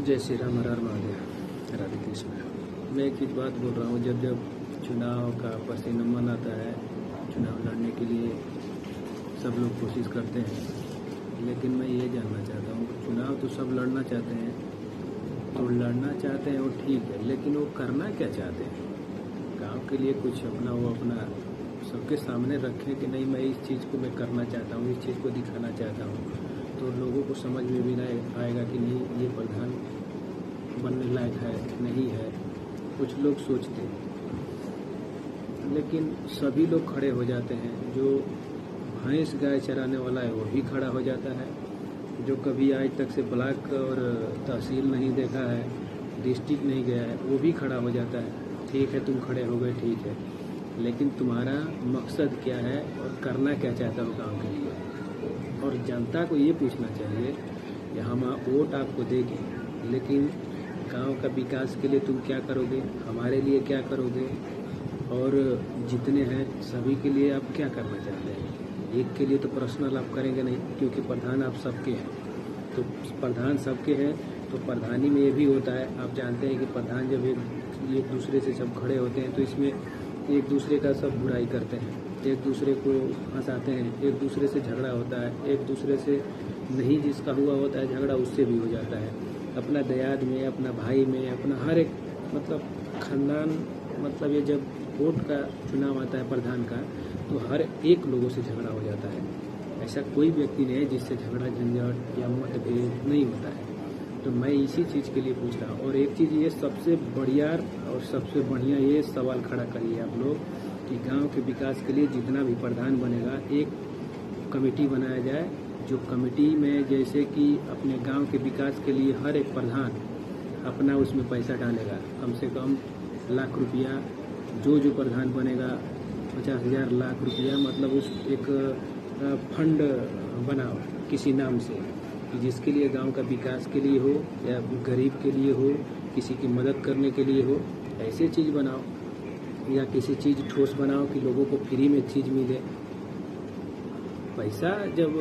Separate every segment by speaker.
Speaker 1: जय श्री राम, हर हर महादेव, राधे कृष्ण। मैं एक चीज़ बात बोल रहा हूँ, जब जब चुनाव का परिसंगमन आता है, चुनाव लड़ने के लिए सब लोग कोशिश करते हैं, लेकिन मैं ये जानना चाहता हूँ, चुनाव तो सब लड़ना चाहते हैं, तो लड़ना चाहते हैं वो ठीक है, लेकिन वो करना क्या चाहते हैं? गांव के लिए कुछ अपना वो अपना सबके सामने रखें कि नहीं, मैं इस चीज़ को मैं करना चाहता हूँ, इस चीज़ को दिखाना चाहता हूँ, तो लोगों को समझ में भी नहीं आएगा कि नहीं ये प्रधान बनने लायक है, नहीं है। कुछ लोग सोचते हैं, लेकिन सभी लोग खड़े हो जाते हैं। जो भैंस गाय चराने वाला है वो भी खड़ा हो जाता है, जो कभी आज तक से ब्लॉक और तहसील नहीं देखा है, डिस्ट्रिक्ट नहीं गया है, वो भी खड़ा हो जाता है। ठीक है, तुम खड़े हो गए, ठीक है, लेकिन तुम्हारा मकसद क्या है और करना क्या चाहता हो गाँव के लिए? और जनता को ये पूछना चाहिए कि हम वोट आपको देंगे, लेकिन गांव का विकास के लिए तुम क्या करोगे, हमारे लिए क्या करोगे, और जितने हैं सभी के लिए आप क्या करना चाहते हैं? एक के लिए तो पर्सनल आप करेंगे नहीं, क्योंकि प्रधान आप सबके हैं। तो प्रधान सबके हैं, तो प्रधानी में ये भी होता है, आप जानते हैं कि प्रधान जब एक दूसरे से सब खड़े होते हैं तो इसमें एक दूसरे का सब बुराई करते हैं, एक दूसरे को हंसाते हैं, एक दूसरे से झगड़ा होता है, एक दूसरे से नहीं जिसका हुआ होता है झगड़ा उससे भी हो जाता है, अपना दयाद में, अपना भाई में, अपना हर एक मतलब खानदान। मतलब ये जब वोट का चुनाव आता है प्रधान का, तो हर एक लोगों से झगड़ा हो जाता है। ऐसा कोई व्यक्ति नहीं है जिससे झगड़ा झंझट या मतभेद नहीं होता है। तो मैं इसी चीज़ के लिए पूछ रहा हूँ। और एक चीज़ ये सबसे बढ़िया और सबसे बढ़िया ये सवाल खड़ा करिए आप लोग कि गांव के विकास के लिए जितना भी प्रधान बनेगा, एक कमेटी बनाया जाए, जो कमेटी में जैसे कि अपने गांव के विकास के लिए हर एक प्रधान अपना उसमें पैसा डालेगा, कम से कम लाख रुपया। जो प्रधान बनेगा 50,000 लाख रुपया, मतलब उस एक फंड बनाओ किसी नाम से, कि जिसके लिए गांव का विकास के लिए हो या गरीब के लिए हो, किसी की मदद करने के लिए हो, ऐसे चीज़ बनाओ। या किसी चीज़ ठोस बनाओ कि लोगों को फ्री में चीज़ मिले। पैसा जब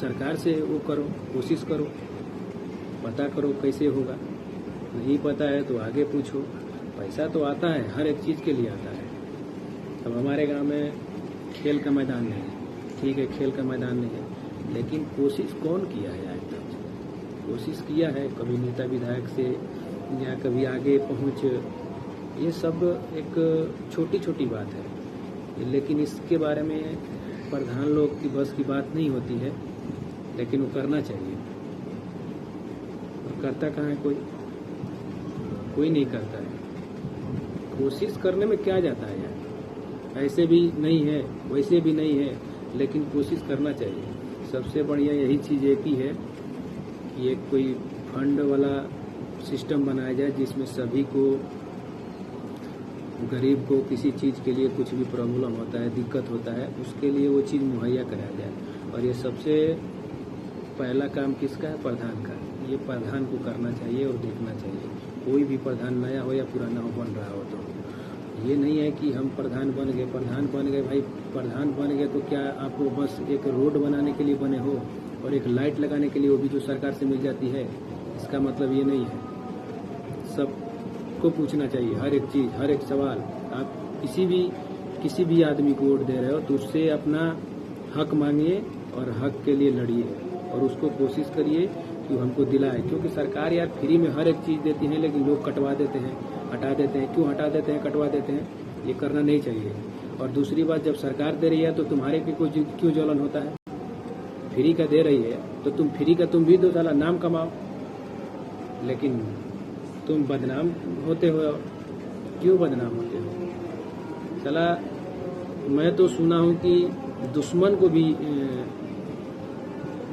Speaker 1: सरकार से वो करो, कोशिश करो, पता करो कैसे होगा। नहीं पता है तो आगे पूछो। पैसा तो आता है, हर एक चीज़ के लिए आता है। अब हमारे गांव में खेल का मैदान नहीं है, ठीक है, खेल का मैदान नहीं है, लेकिन कोशिश कौन किया है आज तक? कोशिश किया है कभी नेता विधायक से या कभी आगे पहुँच, ये सब एक छोटी छोटी बात है, लेकिन इसके बारे में प्रधान लोग की बस की बात नहीं होती है, लेकिन वो करना चाहिए। और करता कहाँ है? कोई नहीं करता है। कोशिश करने में क्या जाता है यार? ऐसे भी नहीं है, वैसे भी नहीं है, लेकिन कोशिश करना चाहिए। सबसे बढ़िया यही चीज़ एक ही है कि एक कोई फंड वाला सिस्टम बनाया जाए, जिसमें सभी को, गरीब को किसी चीज़ के लिए कुछ भी प्रॉब्लम होता है, दिक्कत होता है, उसके लिए वो चीज़ मुहैया कराया जाए। और ये सबसे पहला काम किसका है? प्रधान का। ये प्रधान को करना चाहिए और देखना चाहिए। कोई भी प्रधान नया हो या पुराना हो, बन रहा हो, तो ये नहीं है कि हम प्रधान बन गए भाई, प्रधान बन गए तो क्या आप बस एक रोड बनाने के लिए बने हो और एक लाइट लगाने के लिए, वो भी जो सरकार से मिल जाती है? इसका मतलब ये नहीं है। सब को पूछना चाहिए, हर एक चीज़, हर एक सवाल। आप किसी भी आदमी को वोट दे रहे हो तो उससे अपना हक मांगिए और हक के लिए लड़िए, और उसको कोशिश करिए कि हमको दिलाए। क्योंकि सरकार यार फ्री में हर एक चीज़ देती है, लेकिन लोग कटवा देते हैं, हटा देते हैं। क्यों हटा देते हैं, कटवा देते हैं? ये करना नहीं चाहिए। और दूसरी बात, जब सरकार दे रही है तो तुम्हारे पे क्यों जलन होता है? फ्री का दे रही है तो तुम फ्री का तुम भी दो, साला नाम कमाओ, लेकिन तुम बदनाम होते हो। क्यों बदनाम होते हो? चला, मैं तो सुना हूँ कि दुश्मन को भी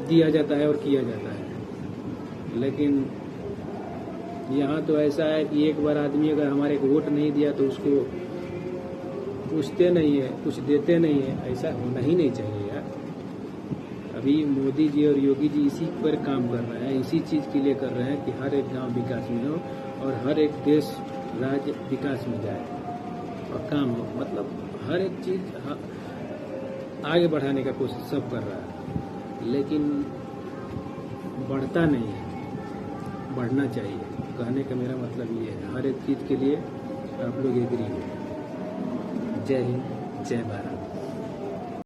Speaker 1: दिया जाता है और किया जाता है, लेकिन यहाँ तो ऐसा है कि एक बार आदमी अगर हमारे को वोट नहीं दिया तो उसको पूछते नहीं है, कुछ देते नहीं है। ऐसा होना ही नहीं चाहिए यार। अभी मोदी जी और योगी जी इसी पर काम कर रहे हैं, इसी चीज़ के लिए कर रहे हैं कि हर एक गांव विकास में हो और हर एक देश राज्य विकास में जाए और काम हो। मतलब हर एक चीज़ आगे बढ़ाने का कोशिश सब कर रहा है, लेकिन बढ़ता नहीं है। बढ़ना चाहिए। कहने का मेरा मतलब ये है, हर एक चीज़ के लिए आप लोग एग्री हो। जय हिंद, जय भारत।